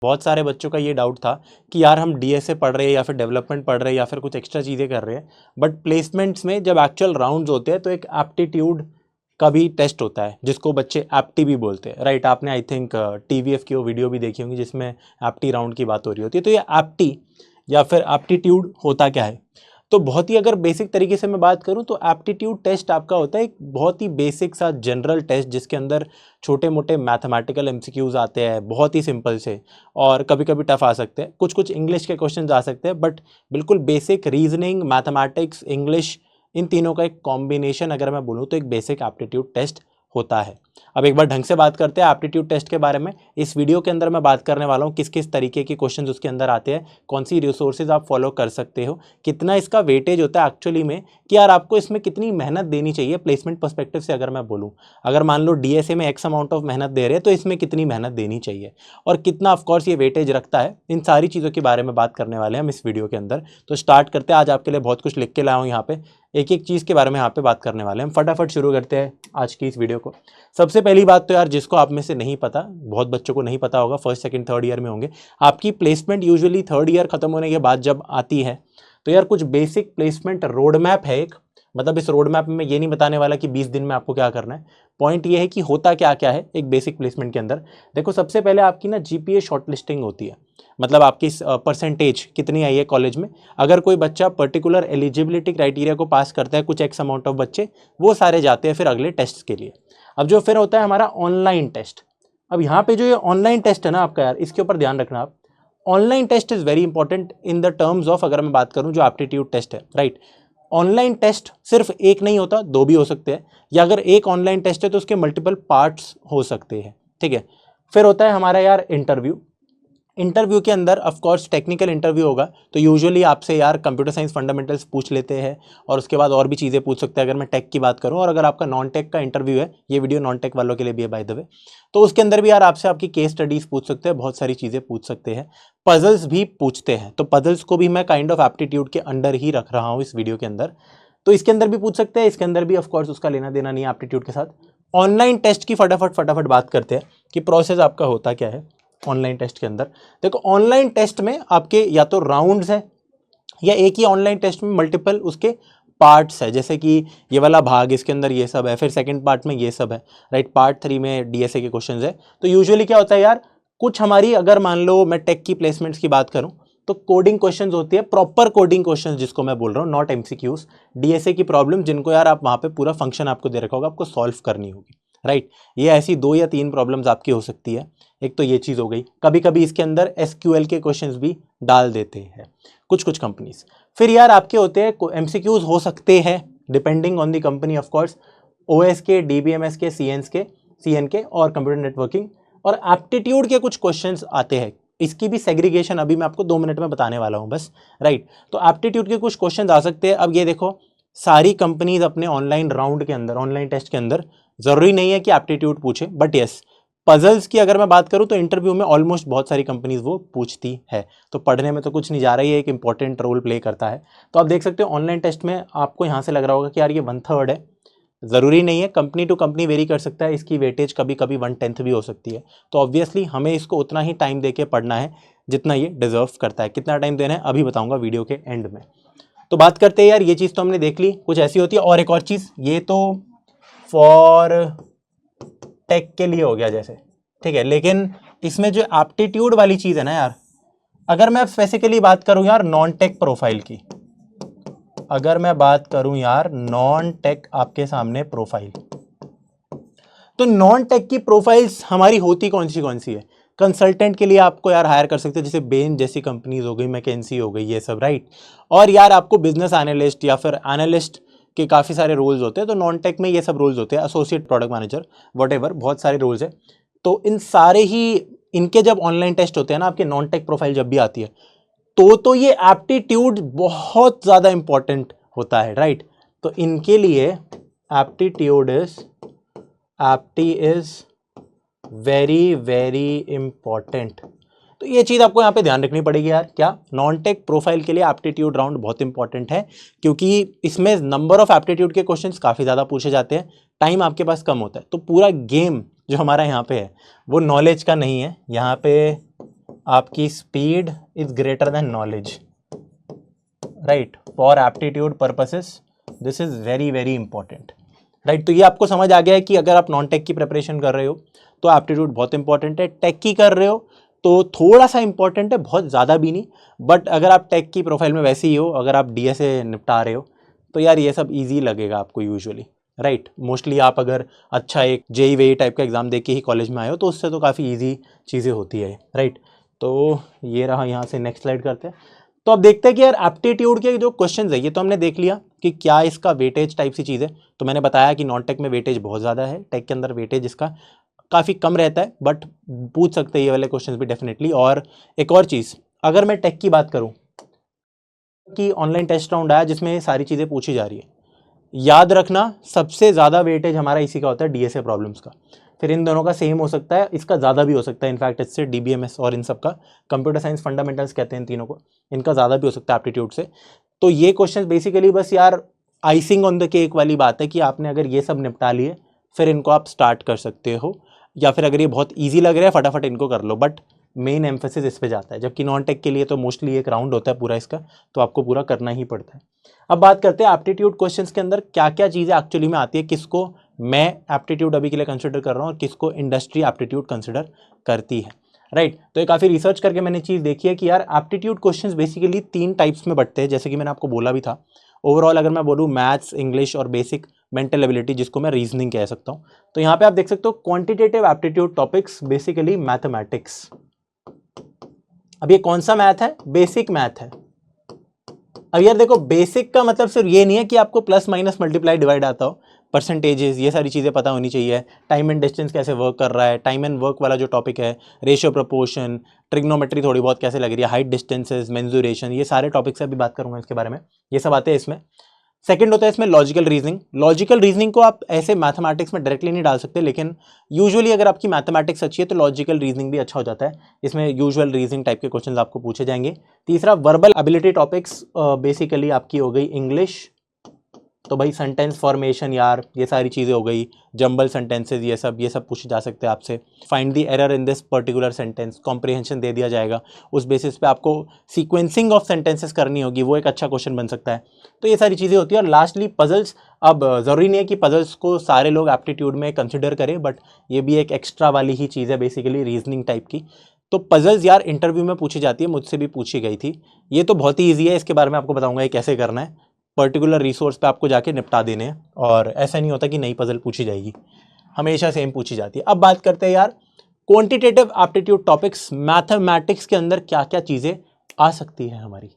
बहुत सारे बच्चों का ये डाउट था कि यार हम डीएसए पढ़ रहे हैं या फिर डेवलपमेंट पढ़ रहे हैं या फिर कुछ एक्स्ट्रा चीज़ें कर रहे हैं, बट प्लेसमेंट्स में जब एक्चुअल राउंड्स होते हैं तो एक एप्टीट्यूड का भी टेस्ट होता है जिसको बच्चे एप्टी भी बोलते हैं, राइट। आपने आई थिंक टीवीएफ की वो वीडियो भी देखी होंगी जिसमें एप्टी राउंड की बात हो रही होती है। तो ये एप्टी या फिर एप्टीट्यूड होता क्या है? तो बहुत ही अगर बेसिक तरीके से मैं बात करूं तो एप्टीट्यूड टेस्ट आपका होता है एक बहुत ही बेसिक सा जनरल टेस्ट जिसके अंदर छोटे मोटे मैथमेटिकल एमसीक्यूज आते हैं, बहुत ही सिंपल से, और कभी कभी टफ आ सकते हैं, कुछ कुछ इंग्लिश के क्वेश्चन आ सकते हैं, बट बिल्कुल बेसिक रीजनिंग, मैथमेटिक्स, इंग्लिश, इन तीनों का एक कॉम्बिनेशन अगर मैं बोलूँ तो एक बेसिक एप्टीट्यूड टेस्ट होता है। अब एक बार ढंग से बात करते हैं एप्टीट्यूड टेस्ट के बारे में। इस वीडियो के अंदर मैं बात करने वाला हूँ किस किस तरीके के क्वेश्चंस उसके अंदर आते हैं, कौन सी रिसोर्सेज आप फॉलो कर सकते हो, कितना इसका वेटेज होता है एक्चुअली में, कि यार आपको इसमें कितनी मेहनत देनी चाहिए प्लेसमेंट पर्सपेक्टिव से। अगर मैं बोलूँ, अगर मान लो डीएसए में एक्स अमाउंट ऑफ मेहनत दे रहे हैं तो इसमें कितनी मेहनत देनी चाहिए और कितना ऑफकोर्स ये वेटेज रखता है, इन सारी चीज़ों के बारे में बात करने वाले हैं हम इस वीडियो के अंदर। तो स्टार्ट करते हैं। आज आपके लिए बहुत कुछ लिख के लाया हूँ यहाँ पे, एक एक चीज़ के बारे में यहाँ पे बात करने वाले हैं हम। फटाफट शुरू करते हैं आज की इस वीडियो को। सबसे पहली बात तो यार, जिसको आप में से नहीं पता, बहुत बच्चों को नहीं पता होगा, फर्स्ट सेकंड थर्ड ईयर में होंगे, आपकी प्लेसमेंट यूजुअली थर्ड ईयर खत्म होने के बाद जब आती है तो यार कुछ बेसिक प्लेसमेंट रोड मैप है एक। मतलब इस रोड मैप में मैं ये नहीं बताने वाला कि 20 दिन में आपको क्या करना है, पॉइंट ये है कि होता क्या क्या है एक बेसिक प्लेसमेंट के अंदर। देखो, सबसे पहले आपकी ना जीपीए शॉर्टलिस्टिंग होती है, मतलब आपकी परसेंटेज कितनी आई है कॉलेज में। अगर कोई बच्चा पर्टिकुलर एलिजिबिलिटी क्राइटेरिया को पास करता है, कुछ एक्स अमाउंट ऑफ बच्चे, वो सारे जाते हैं फिर अगले टेस्ट के लिए। अब जो फिर होता है हमारा ऑनलाइन टेस्ट। अब यहाँ पे जो ये ऑनलाइन टेस्ट है ना आपका, यार इसके ऊपर ध्यान रखना आप। Online test is very important in the terms of, अगर मैं बात करूँ जो एप्टीट्यूड टेस्ट है, राइट। ऑनलाइन टेस्ट सिर्फ एक नहीं होता, दो भी हो सकते हैं, या अगर एक ऑनलाइन टेस्ट है तो उसके मल्टीपल पार्ट्स हो सकते हैं, ठीक है। फिर होता है हमारा यार इंटरव्यू। इंटरव्यू के अंदर ऑफ कोर्स टेक्निकल इंटरव्यू होगा, तो यूजुअली आपसे यार कंप्यूटर साइंस फंडामेंटल्स पूछ लेते हैं और उसके बाद और भी चीज़ें पूछ सकते हैं अगर मैं टेक की बात करूं। और अगर आपका नॉन टेक का इंटरव्यू है, ये वीडियो नॉन टेक वालों के लिए भी है बाय द वे, तो उसके अंदर भी यार आपसे आपकी केस स्टडीज पूछ सकते हैं, बहुत सारी चीज़ें पूछ सकते हैं, पजल्स भी पूछते हैं। तो पजल्स को भी मैं काइंड ऑफ एप्टीट्यूड के अंडर ही रख रहा हूँ इस वीडियो के अंदर। तो इसके अंदर भी पूछ सकते हैं, इसके अंदर भी ऑफकोर्स उसका लेना देना नहीं है एप्टीट्यूड के साथ। ऑनलाइन टेस्ट की फटाफट बात करते हैं कि प्रोसेस आपका होता क्या है ऑनलाइन टेस्ट के अंदर। देखो, ऑनलाइन टेस्ट में आपके या तो राउंड्स है या एक ही ऑनलाइन टेस्ट में मल्टीपल उसके पार्ट्स है, जैसे कि ये वाला भाग, इसके अंदर ये सब है, फिर सेकंड पार्ट में ये सब है, राइट। पार्ट 3 में डीएसए के क्वेश्चंस है। तो यूजुअली क्या होता है यार, कुछ हमारी, अगर मान लो मैं टेक की प्लेसमेंट्स की बात करूं तो कोडिंग क्वेश्चंस होती है, प्रॉपर कोडिंग क्वेश्चंस जिसको मैं बोल रहा हूँ, नॉट एमसीक्यूज। डीएसए की प्रॉब्लम जिनको यार आप वहाँ पे पूरा फंक्शन आपको दे रखा होगा, आपको सॉल्व करनी होगी, राइट। ये ऐसी 2 या 3 प्रॉब्लम्स आपकी हो सकती है। एक तो ये चीज़ हो गई, कभी कभी इसके अंदर एसक्यूएल के क्वेश्चंस भी डाल देते हैं कुछ कुछ कंपनीज। फिर यार आपके होते हैं एमसीक्यूज, हो सकते हैं depending on the company of course, OS के, डीबीएमएस के, सीएन के और कंप्यूटर नेटवर्किंग और एप्टीट्यूड के कुछ क्वेश्चंस आते हैं। इसकी भी सेग्रीगेशन अभी मैं आपको 2 मिनट में बताने वाला हूं बस, राइट। तो एप्टीट्यूड के कुछ क्वेश्चंस आ सकते हैं। अब ये देखो, सारी कंपनीज अपने ऑनलाइन राउंड के अंदर, ऑनलाइन टेस्ट के अंदर, जरूरी नहीं है कि एप्टीट्यूड पूछे, बट यस, पजल्स की अगर मैं बात करूं तो इंटरव्यू में ऑलमोस्ट बहुत सारी कंपनीज वो पूछती है। तो पढ़ने में तो कुछ नहीं जा रहा है, ये एक इंपॉर्टेंट रोल प्ले करता है। तो आप देख सकते हो ऑनलाइन टेस्ट में आपको यहाँ से लग रहा होगा कि यार ये 1/3 है, ज़रूरी नहीं है, कंपनी टू कंपनी वेरी कर सकता है, इसकी वेटेज कभी कभी 1/10 भी हो सकती है। तो ऑब्वियसली हमें इसको उतना ही टाइम देके पढ़ना है जितना ये डिजर्व करता है। कितना टाइम देना है अभी बताऊंगा वीडियो के एंड में। तो बात करते हैं यार, ये चीज़ तो हमने देख ली, कुछ ऐसी होती है। और एक और चीज़, ये तो फॉर टेक के लिए हो गया जैसे, ठीक है, लेकिन इसमें जो एप्टीट्यूड वाली चीज़ है ना यार, अगर मैं स्पेसिफिकली बात करूं यार नॉन टेक प्रोफाइल की, अगर मैं बात करूं यार नॉन टेक आपके सामने प्रोफाइल, तो नॉन टेक की प्रोफाइल्स हमारी होती कौन सी है। कंसल्टेंट के लिए आपको यार हायर कर सकते हैं, जैसे बेन जैसी कंपनीज हो गई, मैकेंसी हो गई, ये सब, राइट। और यार आपको बिजनेस एनालिस्ट या फिर एनालिस्ट के काफ़ी सारे रोल्स होते हैं, तो नॉन टेक में ये सब रोल्स होते हैं, एसोसिएट प्रोडक्ट मैनेजर, व्हाटएवर, बहुत सारे रोल्स है। तो इन सारे ही, इनके जब ऑनलाइन टेस्ट होते हैं ना, आपके नॉन टेक प्रोफाइल जब भी आती है, तो ये एप्टीट्यूड बहुत ज़्यादा इंपॉर्टेंट होता है, राइट। तो इनके लिए aptitude is very very important. तो ये चीज़ आपको यहाँ पे ध्यान रखनी पड़ेगी यार, क्या नॉन टेक प्रोफाइल के लिए एप्टीट्यूड राउंड बहुत इंपॉर्टेंट है, क्योंकि इसमें नंबर ऑफ एप्टीट्यूड के क्वेश्चंस काफ़ी ज़्यादा पूछे जाते हैं, टाइम आपके पास कम होता है। तो पूरा गेम जो हमारा यहाँ पे है वो नॉलेज का नहीं है, यहाँ पे आपकी speed is greater than knowledge, right, for aptitude purposes this is very very important, right. तो ये आपको समझ आ गया है कि अगर आप नॉन टेक की प्रिपरेशन कर रहे हो तो एप्टीट्यूड बहुत इंपॉर्टेंट है, टेक की कर रहे हो तो थोड़ा सा इंपॉर्टेंट है, बहुत ज़्यादा भी नहीं। बट अगर आप टेक की प्रोफाइल में वैसे ही हो, अगर आप डीएसए निपटा रहे हो तो यार ये सब ईजी लगेगा आपको यूजुअली, राइट। मोस्टली आप अगर अच्छा एक जेई वेई टाइप का एग्जाम दे के ही कॉलेज में आए हो तो उससे तो काफ़ी ईजी चीज़ें होती है, राइट। तो ये रहा, यहाँ से नेक्स्ट स्लाइड करते हैं। तो अब देखते हैं कि यार एप्टीट्यूड के जो क्वेश्चन है ये तो हमने देख लिया कि क्या इसका वेटेज टाइप सी चीज़ है। तो मैंने बताया कि नॉन टेक में वेटेज बहुत ज़्यादा है, टेक के अंदर वेटेज इसका काफ़ी कम रहता है, बट पूछ सकते हैं ये वाले क्वेश्चंस भी डेफिनेटली। और एक और चीज़, अगर मैं टेक की बात करूं कि ऑनलाइन टेस्ट राउंड आया जिसमें सारी चीज़ें पूछी जा रही है, याद रखना सबसे ज़्यादा वेटेज हमारा इसी का होता है, डीएसए प्रॉब्लम्स का। फिर इन दोनों का सेम हो सकता है, इसका ज़्यादा भी हो सकता है, इनफैक्ट इससे डीबीएमएस और इन सब का, कंप्यूटर साइंस फंडामेंटल्स कहते हैं इन तीनों को, इनका ज़्यादा भी हो सकता है एप्टीट्यूड से। तो ये क्वेश्चन बेसिकली बस यार आइसिंग ऑन द केक वाली बात है कि आपने अगर ये सब निपटा लिए फिर इनको आप स्टार्ट कर सकते हो, या फिर अगर ये बहुत ईजी लग रहा है फटाफट इनको कर लो, बट मेन एम्फेसिस इस पे जाता है। जबकि नॉन टेक के लिए तो मोस्टली एक राउंड होता है पूरा इसका, तो आपको पूरा करना ही पड़ता है। अब बात करते हैं एप्टीट्यूड क्वेश्चंस के अंदर क्या क्या चीज़ें एक्चुअली में आती है, किसको मैं एप्टीट्यूड अभी के लिए कंसिडर कर रहा हूँ और किसको इंडस्ट्री एप्टीट्यूड कंसिडर करती है, राइट। तो ये काफ़ी रिसर्च करके मैंने चीज़ देखी है कि यार एप्टीट्यूड क्वेश्चंस बेसिकली 3 टाइप्स में बंटते हैं, जैसे कि मैंने आपको बोला भी था। ओवरऑल अगर मैं बोलूँ मैथ्स, इंग्लिश और बेसिक मेंटल एबिलिटी, जिसको मैं रीजनिंग कह सकता हूँ। तो यहाँ पे आप देख सकते हो quantitative aptitude topics, basically mathematics. अब ये कौन सा मैथ है? बेसिक मैथ है। अब यार देखो, बेसिक का मतलब सिर्फ ये नहीं है कि आपको प्लस माइनस मल्टीप्लाई डिवाइड आता हो, परसेंटेजेस, ये सारी चीज़ें पता होनी चाहिए। टाइम एंड डिस्टेंस कैसे वर्क कर रहा है, टाइम एंड वर्क वाला जो टॉपिक है, रेशियो प्रोपोर्शन, ट्रिग्नोमेट्री थोड़ी बहुत कैसे लग रही है, हाइट डिस्टेंसेस, मेंसुरेशन, ये सारे टॉपिक से अभी बात करूंगा इसके बारे में, ये सब आते हैं इसमें। सेकंड होता है इसमें लॉजिकल रीजनिंग। लॉजिकल रीजनिंग को आप ऐसे मैथमेटिक्स में डायरेक्टली नहीं डाल सकते, लेकिन यूजुअली अगर आपकी मैथमेटिक्स अच्छी है तो लॉजिकल रीजनिंग भी अच्छा हो जाता है। इसमें यूजुअल रीजनिंग टाइप के क्वेश्चंस आपको पूछे जाएंगे। तीसरा वर्बल एबिलिटी टॉपिक्स, बेसिकली आपकी हो गई इंग्लिश, तो भाई सेंटेंस फॉर्मेशन यार, ये सारी चीज़ें हो गई, जंबल सेंटेंसेज, ये सब पूछे जा सकते हैं आपसे। Find the error in this particular sentence, comprehension दे दिया जाएगा, उस बेसिस पे आपको सीक्वेंसिंग ऑफ सेंटेंसेस करनी होगी, वो एक अच्छा क्वेश्चन बन सकता है। तो ये सारी चीज़ें होती है। और लास्टली पजल्स। अब ज़रूरी नहीं है कि पजल्स को सारे लोग एप्टीट्यूड में कंसिडर करें, बट ये भी एक एक्स्ट्रा वाली ही चीज़ है, बेसिकली रीजनिंग टाइप की। तो पजल्स यार इंटरव्यू में पूछी जाती है, मुझसे भी पूछी गई थी। ये तो बहुत ही ईजी है, इसके बारे में आपको बताऊंगा ये कैसे करना है। पर्टिकुलर रिसोर्स पे आपको जाके निपटा देने हैं, और ऐसा नहीं होता कि नई पजल पूछी जाएगी, हमेशा सेम पूछी जाती है। अब बात करते हैं यार क्वांटिटेटिव एप्टीट्यूड टॉपिक्स, मैथमेटिक्स के अंदर क्या क्या चीज़ें आ सकती है हमारी,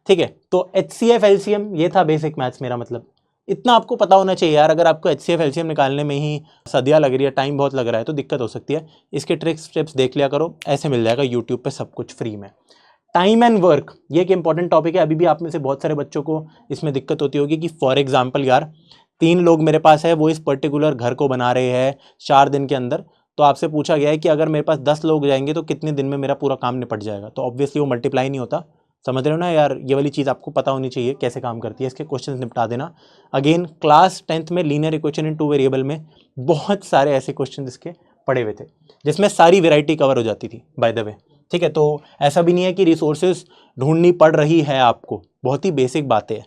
ठीक है। तो HCF LCM, ये था बेसिक मैथ्स, मेरा मतलब इतना आपको पता होना चाहिए यार। अगर आपको HCF LCM निकालने में ही सदियाँ लग रही है, टाइम बहुत लग रहा है, तो दिक्कत हो सकती है। इसके ट्रिक्स टिप्स देख लिया करो, ऐसे मिल जाएगा यूट्यूब पे सब कुछ फ्री में। टाइम एंड वर्क, ये एक इंपॉर्टेंट टॉपिक है। अभी भी आप में से बहुत सारे बच्चों को इसमें दिक्कत होती होगी कि फॉर एग्जांपल यार 3 लोग मेरे पास है, वो इस पर्टिकुलर घर को बना रहे हैं 4 दिन के अंदर। तो आपसे पूछा गया है कि अगर मेरे पास 10 लोग जाएंगे तो कितने दिन में मेरा पूरा काम निपट जाएगा। तो ऑब्वियसली वो मल्टीप्लाई नहीं होता, समझ रहे हो ना यार। ये वाली चीज़ आपको पता होनी चाहिए कैसे काम करती है, इसके क्वेश्चन निपटा देना। अगेन क्लास 10th में लीनियर इक्वेशन इन 2 वेरिएबल में बहुत सारे ऐसे क्वेश्चन इसके पड़े हुए थे, जिसमें सारी वेराइटी कवर हो जाती थी बाय द वे, ठीक है। तो ऐसा भी नहीं है कि रिसोर्सेज ढूंढनी पड़ रही है आपको, बहुत ही बेसिक बातें हैं,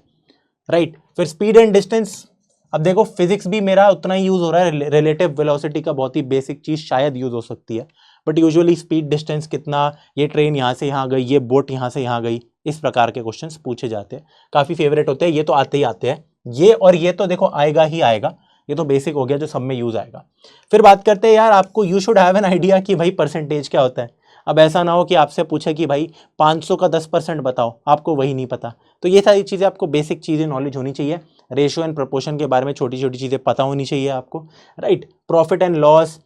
राइट। फिर स्पीड एंड डिस्टेंस। अब देखो फिजिक्स भी मेरा उतना ही यूज हो रहा है, रिलेटिव वेलोसिटी का बहुत ही बेसिक चीज शायद यूज हो सकती है, बट यूजुअली स्पीड डिस्टेंस कितना, ये ट्रेन यहाँ से यहाँ गई, ये बोट यहाँ से यहाँ गई, इस प्रकार के क्वेश्चंस पूछे जाते हैं। काफी फेवरेट होते हैं, ये तो आते ही आते हैं ये, और ये तो देखो आएगा ही आएगा, ये तो बेसिक हो गया जो सब में यूज आएगा। फिर बात करते हैं यार, आपको you should have an idea कि भाई परसेंटेज क्या होता है। अब ऐसा ना हो कि आपसे पूछे कि भाई 500 का 10% बताओ, आपको वही नहीं पता। तो ये सारी चीज़ें आपको बेसिक चीज़ें नॉलेज होनी चाहिए। रेशियो एंड प्रोपोर्शन के बारे में छोटी छोटी चीज़ें पता होनी चाहिए आपको, राइट। Profit and loss.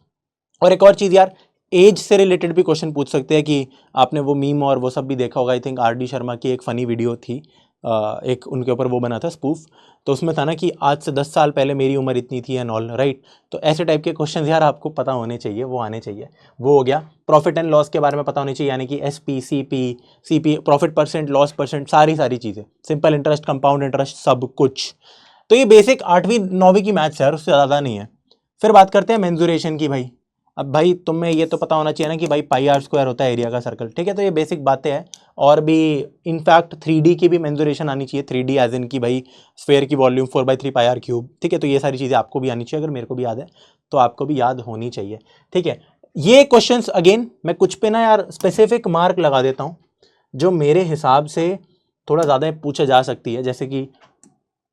और एक और चीज़ यार, एज से रिलेटेड भी क्वेश्चन पूछ सकते हैं कि आपने वो मीम और वो सब भी देखा होगा। आई थिंक RD शर्मा की एक फ़नी वीडियो थी, एक उनके ऊपर वो बना था स्पूफ, तो उसमें था ना कि आज से 10 साल पहले मेरी उम्र इतनी थी एंड ऑल, राइट। तो ऐसे टाइप के क्वेश्चंस यार आपको पता होने चाहिए, वो आने चाहिए। वो हो गया। प्रॉफिट एंड लॉस के बारे में पता होनी चाहिए, यानी कि SP CP, profit percent, loss percent, सारी चीज़ें, सिंपल इंटरेस्ट, कंपाउंड इंटरेस्ट, सब कुछ। तो ये बेसिक 8वीं 9वीं की मैथ्स है यार, उससे ज़्यादा नहीं है। फिर बात करते हैं मेंसुरेशन की। भाई अब भाई तुम्हें ये तो पता होना चाहिए ना कि भाई पाई आर स्क्वायर होता है एरिया का सर्कल, ठीक है। तो ये बेसिक बातें हैं। और भी इनफैक्ट 3D की भी मेंसुरेशन आनी चाहिए, 3D एज इन की भाई स्फेयर की वॉल्यूम 4/3 पाई आर क्यूब, ठीक है। तो ये सारी चीज़ें आपको भी आनी चाहिए, अगर मेरे को भी याद है तो आपको भी याद होनी चाहिए, ठीक है। ये क्वेश्चंस अगेन मैं कुछ पे ना यार स्पेसिफिक मार्क लगा देता हूँ जो मेरे हिसाब से थोड़ा ज़्यादा पूछा जा सकती है, जैसे कि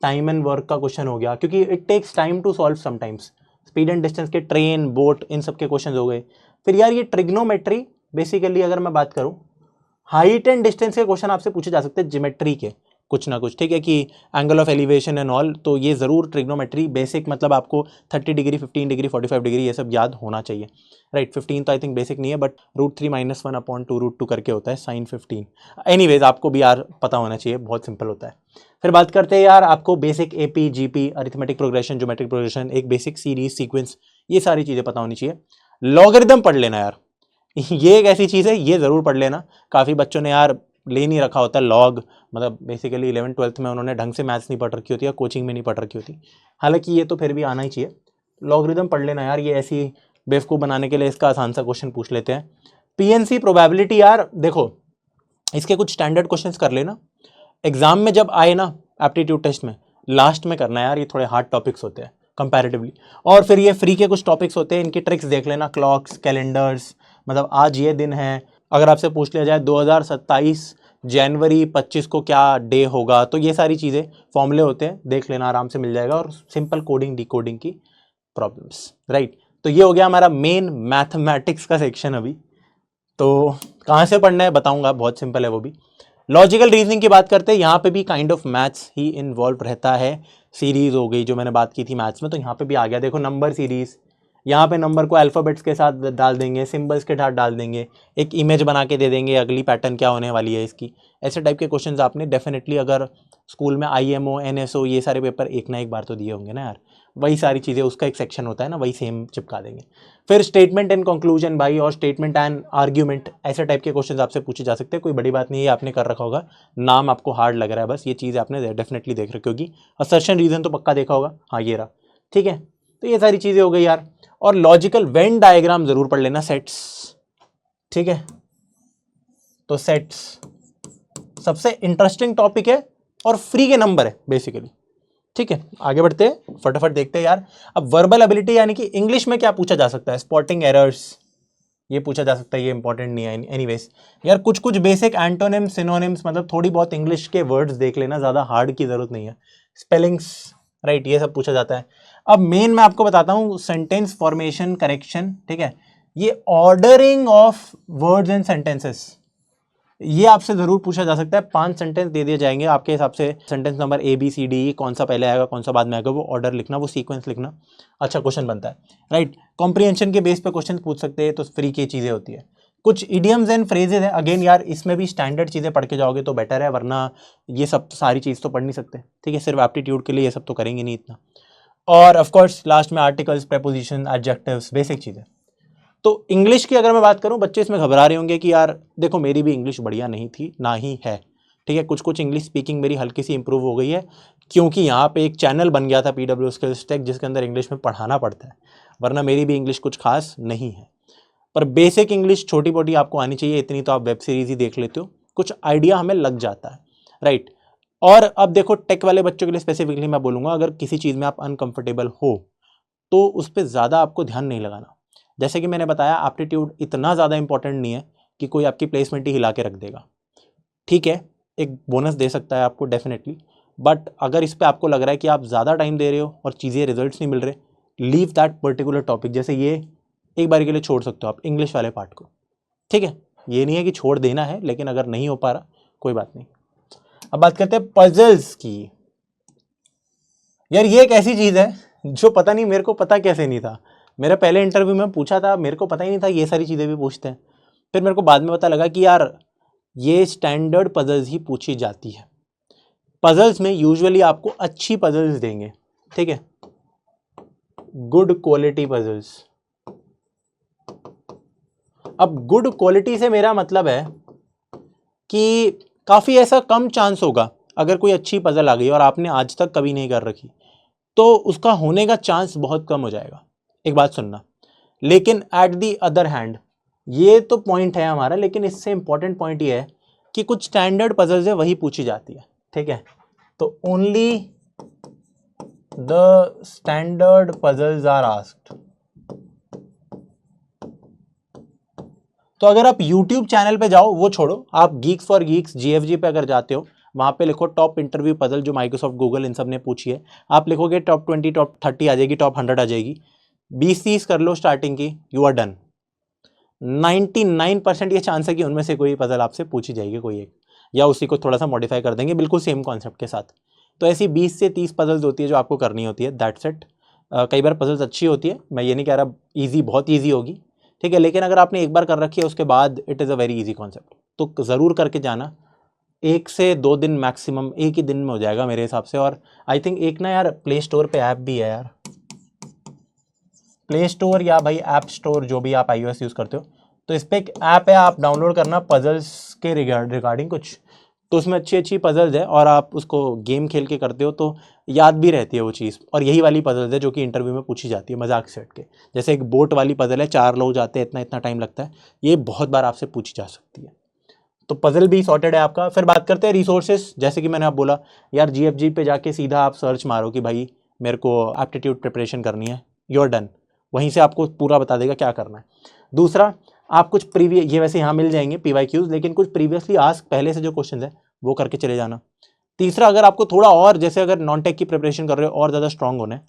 टाइम एंड वर्क का क्वेश्चन हो गया, क्योंकि it takes time to solve sometimes. Speed and distance के ट्रेन बोट इन सब के क्वेश्चन हो गए। फिर यार ये ट्रिग्नोमेट्री, बेसिकली अगर मैं बात करूं हाइट एंड डिस्टेंस के क्वेश्चन आपसे पूछे जा सकते हैं ज्योमेट्री के कुछ ना कुछ, ठीक है, कि angle of elevation and all. तो ये जरूर ट्रिग्नोमेट्री बेसिक मतलब आपको 30 डिग्री 15 डिग्री 45 डिग्री ये सब याद होना चाहिए, राइट। 15 तो आई थिंक बेसिक नहीं है, बट √3 - 1/2 √2 करके होता है साइन 15। एनीवेज आपको भी यार पता होना चाहिए, बहुत सिंपल होता है। फिर बात करते हैं यार आपको basic AP GP arithmetic progression geometric progression, एक बेसिक सीरीज सीक्वेंस, ये सारी चीज़ें पता होनी चाहिए। लॉगरिदम पढ़ लेना यार ये एक ऐसी चीज़ है, ये ज़रूर पढ़ लेना। काफ़ी बच्चों ने यार ले नहीं रखा होता लॉग, मतलब बेसिकली 11th 12th में उन्होंने ढंग से मैथ्स नहीं पढ़ रखी होती या कोचिंग में नहीं पढ़ रखी होती, हालांकि ये तो फिर भी आना ही चाहिए। लॉगरिदम पढ़ लेना यार, ये ऐसी बेवकूफ़ बनाने के लिए इसका आसान सा क्वेश्चन पूछ लेते हैं। PNC प्रोबेबिलिटी यार देखो, इसके कुछ स्टैंडर्ड क्वेश्चंस कर लेना एग्जाम में जब आए ना, एप्टीट्यूड टेस्ट में लास्ट में करना यार, ये थोड़े हार्ड टॉपिक्स होते हैं कंपैरेटिवली। और फिर ये फ्री के कुछ टॉपिक्स होते हैं, इनकी ट्रिक्स देख लेना, क्लॉक्स कैलेंडर्स, मतलब आज ये दिन है, अगर आपसे पूछ लिया जाए 2027 जनवरी 25 को क्या डे होगा, तो ये सारी चीज़ें फॉर्मूले होते हैं, देख लेना आराम से मिल जाएगा। और सिंपल कोडिंग डिकोडिंग की प्रॉब्लम्स, राइट। तो ये हो गया हमारा मेन मैथमेटिक्स का सेक्शन। अभी तो कहाँ से पढ़ना है बताऊंगा, बहुत सिंपल है वो भी। लॉजिकल रीजनिंग की बात करते हैं, यहाँ पे भी kind of maths he involve रहता है। सीरीज हो गई जो मैंने बात की थी मैथ्स में, तो यहाँ पे भी आ गया, देखो नंबर सीरीज। यहाँ पे नंबर को अल्फ़ाबेट्स के साथ डाल देंगे, सिंबल्स के साथ डाल देंगे, एक इमेज बना के दे देंगे, अगली पैटर्न क्या होने वाली है इसकी। ऐसे टाइप के क्वेश्चंस आपने डेफिनेटली अगर स्कूल में IMO NSO ये सारे पेपर एक ना एक बार तो दिए होंगे ना यार, वही सारी चीज़ें उसका एक सेक्शन होता है ना, वही सेम चिपका देंगे। फिर स्टेटमेंट एंड कंक्लूजन भाई, और स्टेटमेंट एंड आर्ग्यूमेंट, ऐसे टाइप के क्वेश्चन आपसे पूछे जा सकते हैं। कोई बड़ी बात नहीं है, आपने कर रखा होगा, नाम आपको हार्ड लग रहा है बस, ये चीज़ आपने डेफिनेटली देख रखी होगी। असर्शन रीजन तो पक्का देखा होगा, हाँ ये रहा, ठीक है। तो ये सारी चीज़ें हो गई यार। और लॉजिकल वेन डायग्राम जरूर पढ़ लेना, सेट्स, ठीक है। तो सेट्स सबसे इंटरेस्टिंग टॉपिक है और फ्री के नंबर है बेसिकली, ठीक है। आगे बढ़ते हैं, फटाफट देखते हैं यार। अब वर्बल एबिलिटी यानी कि इंग्लिश में क्या पूछा जा सकता है, स्पॉटिंग एरर्स, ये पूछा जा सकता है, ये इंपॉर्टेंट नहीं है। एनीवेज यार कुछ कुछ बेसिक एंटोनिम्स सिनोनिम्स, मतलब थोड़ी बहुत इंग्लिश के वर्ड्स देख लेना, ज़्यादा हार्ड की ज़रूरत नहीं है। स्पेलिंग्स, राइट, ये सब पूछा जाता है। अब मेन मैं आपको बताता हूँ, सेंटेंस फॉर्मेशन करेक्शन, ठीक है। ये ordering of words and sentences, ये आपसे जरूर पूछा जा सकता है। 5 सेंटेंस दे दिए जाएंगे आपके हिसाब से, सेंटेंस नंबर ABCD, कौन सा पहले आएगा कौन सा बाद में आएगा, वो ऑर्डर लिखना, वो सीक्वेंस लिखना, अच्छा क्वेश्चन बनता है, राइट। कॉम्प्रिहेंशन के बेस पे क्वेश्चन पूछ सकते हैं, तो फ्री की चीज़ें होती है। कुछ इडियम्स एंड फ्रेजेज है, अगेन यार इसमें भी स्टैंडर्ड चीज़ें पढ़ के जाओगे तो बेटर है, वरना ये सब सारी चीज़ तो पढ़ नहीं सकते, ठीक है। सिर्फ एप्टीट्यूड के लिए ये सब तो करेंगे नहीं इतना। और ऑफकोर्स लास्ट में आर्टिकल्स, प्रेपोजिशन, एडजेक्टिव्स, बेसिक चीज़ें। तो इंग्लिश की अगर मैं बात करूं, बच्चे इसमें घबरा रहे होंगे कि यार देखो मेरी भी इंग्लिश बढ़िया नहीं थी, ना ही है, ठीक है। कुछ कुछ इंग्लिश स्पीकिंग मेरी हल्की सी इंप्रूव हो गई है, क्योंकि यहाँ पे एक चैनल बन गया था PW स्किल्स टेक, जिसके अंदर इंग्लिश में पढ़ाना पड़ता है, वरना मेरी भी इंग्लिश कुछ खास नहीं है। पर बेसिक इंग्लिश छोटी मोटी आपको आनी चाहिए, इतनी तो आप वेब सीरीज ही देख लेते हो, कुछ आइडिया हमें लग जाता है, राइट। और अब देखो टेक वाले बच्चों के लिए स्पेसिफिकली मैं बोलूँगा, अगर किसी चीज़ में आप अनकंफर्टेबल हो तो उस पर ज़्यादा आपको ध्यान नहीं लगाना। जैसे कि मैंने बताया, एप्टीट्यूड इतना ज़्यादा इंपॉर्टेंट नहीं है कि कोई आपकी प्लेसमेंट ही हिला के रख देगा, ठीक है। एक बोनस दे सकता है आपको डेफिनेटली, बट अगर इस पे आपको लग रहा है कि आप ज़्यादा टाइम दे रहे हो और चीज़ें रिजल्ट्स नहीं मिल रहे, लीव दैट पर्टिकुलर टॉपिक। जैसे ये एक बार के लिए छोड़ सकते हो आप इंग्लिश वाले पार्ट को, ठीक है। ये नहीं है कि छोड़ देना है, लेकिन अगर नहीं हो पा रहा कोई बात नहीं। अब बात करते हैं पजल्स की। यार ये एक ऐसी चीज़ है जो पता नहीं मेरे को पता कैसे नहीं था, मेरा पहले इंटरव्यू में पूछा था, मेरे को पता ही नहीं था ये सारी चीज़ें भी पूछते हैं। फिर मेरे को बाद में पता लगा कि यार ये स्टैंडर्ड पजल्स ही पूछी जाती है। पजल्स में यूजुअली आपको अच्छी पजल्स देंगे, ठीक है, गुड क्वालिटी पजल्स। अब गुड क्वालिटी से मेरा मतलब है कि काफ़ी ऐसा कम चांस होगा, अगर कोई अच्छी पजल आ गई और आपने आज तक कभी नहीं कर रखी, तो उसका होने का चांस बहुत कम हो जाएगा। एक बात सुनना, लेकिन एट दी अदर हैंड, ये तो पॉइंट है हमारा, लेकिन इससे इंपॉर्टेंट पॉइंट ये है कि कुछ स्टैंडर्ड पजल्स है वही पूछी जाती है, ठीक है। तो only the standard puzzles are asked. तो अगर आप YouTube चैनल पे जाओ, वो छोड़ो, आप गीक्स फॉर गीक्स GFG पे अगर जाते हो, वहां पे लिखो टॉप इंटरव्यू पजल जो माइक्रोसॉफ्ट, गूगल इन सब ने पूछी है, आप लिखोगे टॉप 20, टॉप 30 आ जाएगी, टॉप 100 आ जाएगी, 20-30 कर लो स्टार्टिंग की, यू आर डन। 99% ये चांस है कि उनमें से कोई पजल आपसे पूछी जाएगी, कोई एक, या उसी को थोड़ा सा मॉडिफाई कर देंगे बिल्कुल सेम कॉन्सेप्ट के साथ। तो ऐसी 20 से 30 पजल्स होती है जो आपको करनी होती है, दैट्स इट। कई बार पजल्स अच्छी होती है, मैं ये नहीं कह रहा ईजी, बहुत ईजी होगी, ठीक है, लेकिन अगर आपने एक बार कर रखी है उसके बाद it is a very easy concept, तो ज़रूर करके जाना। 1 से 2 दिन मैक्सिमम, एक ही दिन में हो जाएगा मेरे हिसाब से। और आई थिंक एक ना यार प्ले स्टोर पे ऐप भी है यार, प्ले स्टोर या भाई ऐप स्टोर, जो भी आप iOS यूज़ करते हो, तो इस पर एक ऐप है, आप डाउनलोड करना पजल्स के रिगार्डिंग कुछ, तो उसमें अच्छी अच्छी पजल्स है, और आप उसको गेम खेल के करते हो तो याद भी रहती है वो चीज़। और यही वाली पजल्स है जो कि इंटरव्यू में पूछी जाती है मजाक से हट के। जैसे एक बोट वाली पजल है, 4 लोग जाते हैं, इतना इतना टाइम लगता है, ये बहुत बार आपसे पूछी जा सकती है। तो पजल भी सॉर्टेड है आपका। फिर बात करते हैं रिसोर्सेज। जैसे कि मैंने आप बोला यार GFG पे जाके सीधा आप सर्च मारो कि भाई मेरे को एप्टीट्यूड प्रिपरेशन करनी है, यू आर डन, वहीं से आपको पूरा बता देगा क्या करना है। दूसरा, आप कुछ प्रीवियस, ये वैसे यहाँ मिल जाएंगे PYQs, लेकिन कुछ प्रीवियसली आस्क पहले से जो क्वेश्चन है वो करके चले जाना। तीसरा, अगर आपको थोड़ा और, जैसे अगर नॉन टेक की प्रिपरेशन कर रहे हो और ज़्यादा स्ट्रांग होना है,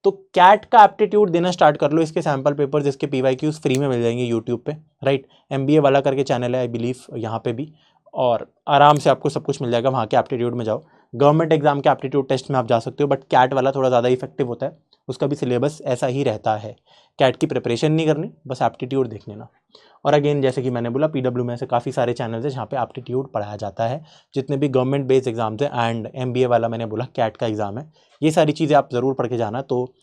तो कैट का एप्टीट्यूड देना स्टार्ट कर लो। इसके सैम्पल पेपर्स, इसके PYQs फ्री में मिल जाएंगे यूट्यूब पे, राइट। MBA वाला करके चैनल है आई बिलीव यहाँ पे भी, और आराम से आपको सब कुछ मिल जाएगा वहाँ के एप्टीट्यूड में जाओ। गवर्नमेंट एग्जाम के एप्टीट्यूड टेस्ट में आप जा सकते हो, बट कैट वाला थोड़ा ज़्यादा इफेक्टिव होता है, उसका भी सिलेबस ऐसा ही रहता है। कैट की प्रिपरेशन नहीं करनी, बस एप्टीट्यूड देख लेना। और अगेन जैसे कि मैंने बोला, PW में से काफ़ी सारे चैनल्स हैं जहाँ पे एप्टीट्यूड पढ़ाया जाता है, जितने भी गवर्नमेंट बेस्ड एग्जाम्स हैं, एंड MBA वाला मैंने बोला कैट का एग्ज़ाम है। ये सारी चीज़ें आप ज़रूर पढ़ के जाना, तो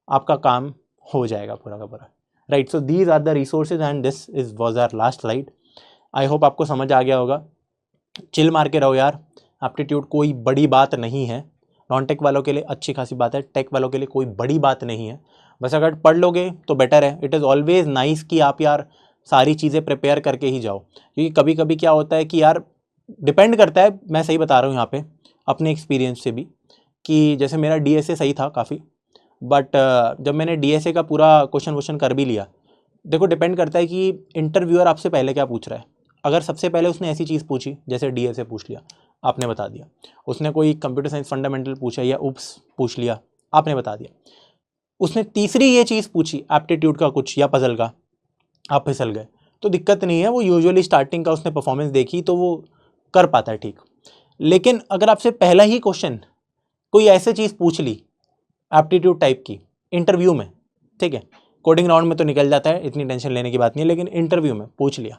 आपका काम हो जाएगा पूरा का पूरा, right. So these are the resources and this is was our last slide. I hope आपको समझ आ गया होगा। चिल मार के रहो यार, एप्टीट्यूड कोई बड़ी बात नहीं है। नॉन टेक वालों के लिए अच्छी खासी बात है, टेक वालों के लिए कोई बड़ी बात नहीं है। बस अगर पढ़ लोगे तो बेटर है। इट इज़ ऑलवेज नाइस कि आप यार सारी चीज़ें प्रिपेयर करके ही जाओ, क्योंकि कभी कभी क्या होता है कि यार डिपेंड करता है, मैं सही बता रहा हूँ यहाँ पे अपने एक्सपीरियंस से भी, कि जैसे मेरा DSA सही था काफ़ी, बट जब मैंने DSA का पूरा क्वेश्चन वोश्चन कर भी लिया, देखो डिपेंड करता है कि इंटरव्यूअर आपसे पहले क्या पूछ रहा है। अगर सबसे पहले उसने ऐसी चीज़ पूछी, जैसे DSA पूछ लिया, आपने बता दिया, उसने कोई कंप्यूटर साइंस फंडामेंटल पूछा या उप्स पूछ लिया, आपने बता दिया, उसने तीसरी ये चीज़ पूछी एप्टीट्यूड का कुछ या पजल का, आप फिसल गए, तो दिक्कत नहीं है। वो यूजुअली स्टार्टिंग का उसने परफॉर्मेंस देखी तो वो कर पाता है ठीक। लेकिन अगर आपसे पहला ही क्वेश्चन कोई ऐसी चीज़ पूछ ली एप्टीट्यूड टाइप की इंटरव्यू में, ठीक है, कोडिंग राउंड में तो निकल जाता है, इतनी टेंशन लेने की बात नहीं है, लेकिन इंटरव्यू में पूछ लिया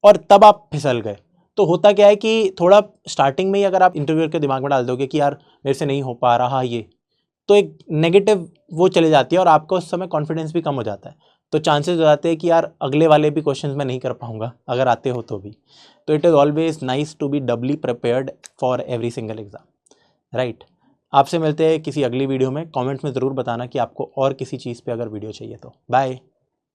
और तब आप फिसल गए, तो होता क्या है कि थोड़ा स्टार्टिंग में ही अगर आप इंटरव्यूअर के दिमाग में डाल दोगे कि यार मेरे से नहीं हो पा रहा ये, तो एक नेगेटिव वो चले जाती है और आपका उस समय कॉन्फिडेंस भी कम हो जाता है। तो चांसेस हो जाते हैं कि यार अगले वाले भी क्वेश्चंस मैं नहीं कर पाऊंगा अगर आते हो तो भी। तो it is always nice to be doubly prepared for every single exam, right. आपसे मिलते हैं किसी अगली वीडियो में। कमेंट्स में ज़रूर बताना कि आपको और किसी चीज़ पे अगर वीडियो चाहिए तो। बाय।